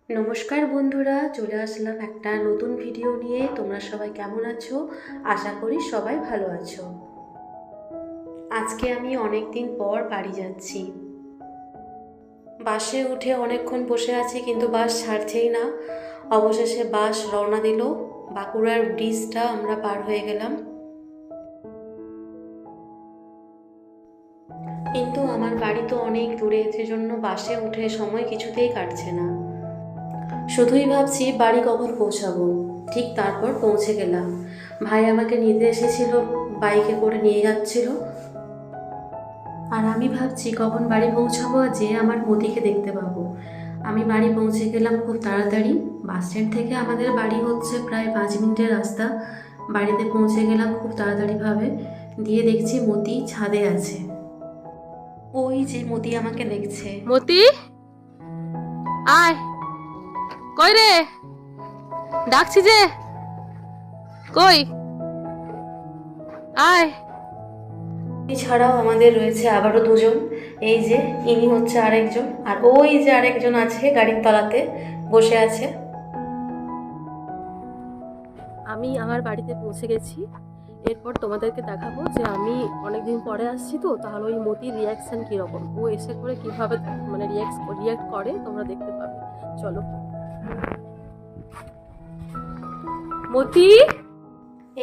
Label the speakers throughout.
Speaker 1: নমস্কার বন্ধুরা, চলে আসলাম একটা নতুন ভিডিও নিয়ে। তোমরা সবাই কেমন আছো? আশা করি সবাই ভালো আছো। আজকে আমি অনেক দিন পর বাড়ি যাচ্ছি। বাসে উঠে অনেকক্ষণ বসে আছি, কিন্তু বাস ছাড়ছেই না। অবশেষে বাস রওনা দিল। বাঁকুড়ার ব্রিজটা আমরা পার হয়ে গেলাম, কিন্তু আমার বাড়ি তো অনেক দূরে, সেজন্য বাসে উঠে সময় কিছুতেই কাটছে না। শুধুই ভাবছি বাড়ি কখন পৌঁছাবো। ঠিক তারপর পৌঁছে গেলাম। ভাই আমাকে নিতে এসেছিল, বাইকে করে নিয়ে যাচ্ছিল। আর আমি ভাবছি কখন বাড়ি পৌঁছাবো, যে আমার মতিকে দেখতে পাবো। আমি বাড়ি পৌঁছে গেলাম খুব তাড়াতাড়ি। বাস স্ট্যান্ড থেকে আমাদের বাড়ি হচ্ছে প্রায় 5 মিনিটের রাস্তা। বাড়িতে পৌঁছে গেলাম খুব তাড়াতাড়িভাবে। দিয়ে দেখছি মতি ছাদে আছে। ওই যে মতি আমাকে দেখছে।
Speaker 2: মতি, আয়। কই রে? ডাকছি যে, কই? আয়।
Speaker 1: এছাড়াও আমাদের রয়েছে আবারও দুজন। এই যে ইনি হচ্ছে আরেকজন, আর ওই যে আরেকজন আছে গাড়ির তলাতে বসে আছে।
Speaker 2: আমি আমার বাড়িতে পৌঁছে গেছি। এরপর তোমাদেরকে দেখাবো যে আমি অনেকদিন পরে আসছি, তো তাহলে ওই মতির রিয়াকশন কীরকম, ও এসে করে কীভাবে মানে রিয়াক্ট করে তোমরা দেখতে পাবে। চলো। মতি,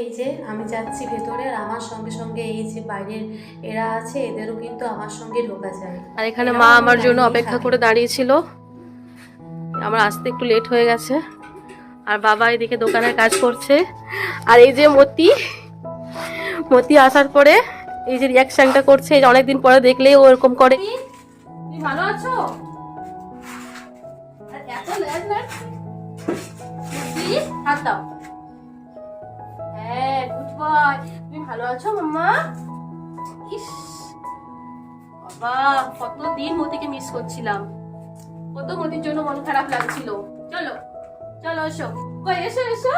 Speaker 1: এই যে আমি যাচ্ছি ভেতরে, আর আমার সঙ্গে সঙ্গে এই যে বাইরের এরা আছে, এদেরও কিন্তু আমার সঙ্গে ঢোকা যায়।
Speaker 2: আর এখানে
Speaker 1: এরাও
Speaker 2: মা
Speaker 1: আমি
Speaker 2: আমার জন্য
Speaker 1: দাঁড়িয়েই
Speaker 2: অপেক্ষা
Speaker 1: থাকি।
Speaker 2: করে দাঁড়িয়েছিল। আমার আসতে একটু লেট হয়ে গেছে। আর বাবা এদিকে দোকানের কাজ করছে। আর এই যে মতি আসার পরে এই যে রিয়াকশনটা করছে, এই যে অনেকদিন পরে দেখলেই ও এরকম করে। তুমি ভালো আছো? আর এত ল্যাজ না, মতি হাত দাও। হ্যাঁ, গুড বয়। তুমি ভালো আছো মাম্মা? ইস বাবা, কতদিন মতিকে মিস করছিলাম। কত মতির জন্য মন খারাপ লাগছিল। চলো চলো, এসো। কই, এসো এসো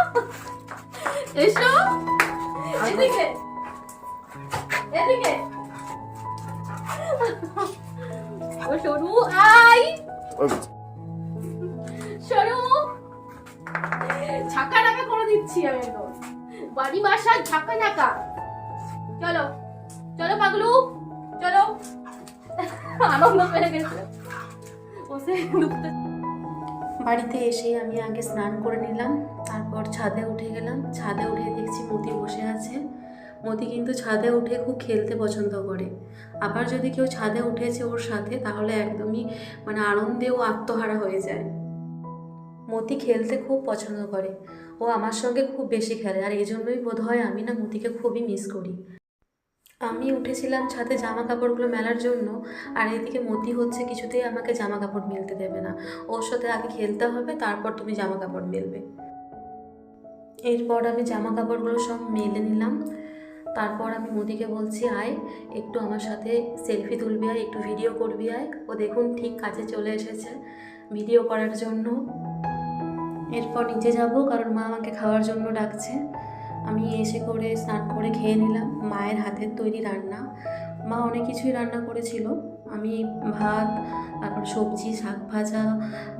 Speaker 2: এসো, এদিকে এদিকে। ও সরু, আই সরু। ঝাঁকা নাকা করে দিচ্ছি আমি তো, বাড়ি বাসা ঝাঁকা নাকা। চলো চলো পাগলু, চলো। আনন্দ পেয়ে গেছে বসে দুঃখতে।
Speaker 1: বাড়িতে এসে আমি আগে স্নান করে নিলাম, তারপর ছাদে উঠে গেলাম। ছাদে উঠে দেখছি মতি বসে আছে। মতি কিন্তু ছাদে উঠে খুব খেলতে পছন্দ করে। আবার যদি কেউ ছাদে উঠেছে ওর সাথে, তাহলে একদমই আনন্দে ও আত্মহারা হয়ে যায়। মতি খেলতে খুব পছন্দ করে, ও আমার সঙ্গে খুব বেশি খেলে। আর এই জন্যই বোধহয় আমি না মতিকে খুবই মিস করি। আমি উঠেছিলাম ছাদে জামা কাপড়গুলো মেলার জন্য, আর এদিকে মতি হচ্ছে কিছুতেই আমাকে জামা কাপড় মেলতে দেবে না। ওর সাথে আগে খেলতে হবে, তারপর তুমি জামা কাপড় মেলবে। এরপর আমি জামা কাপড়গুলো সব মেলে নিলাম। তারপর আমি মতিকে বলছি, আয় একটু আমার সাথে সেলফি তুলবি, আয় একটু ভিডিও করবি, আয়। ও দেখুন ঠিক কাছে চলে এসেছে ভিডিও করার জন্য। এরপর নিচে যাব, কারণ মা আমাকে খাওয়ার জন্য ডাকছে। আমি এসে করে স্নান করে খেয়ে নিলাম মায়ের হাতের তৈরি রান্না। মা অনেক কিছুই রান্না করেছিল। আমি ভাত, তারপর সবজি, শাক ভাজা,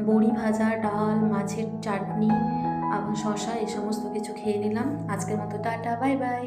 Speaker 1: বড়ি ভাজা, ডাল, মাছের চাটনি, আবার শশা, এই সমস্ত কিছু খেয়ে নিলাম। আজকের মতো টাটা, বাই বাই।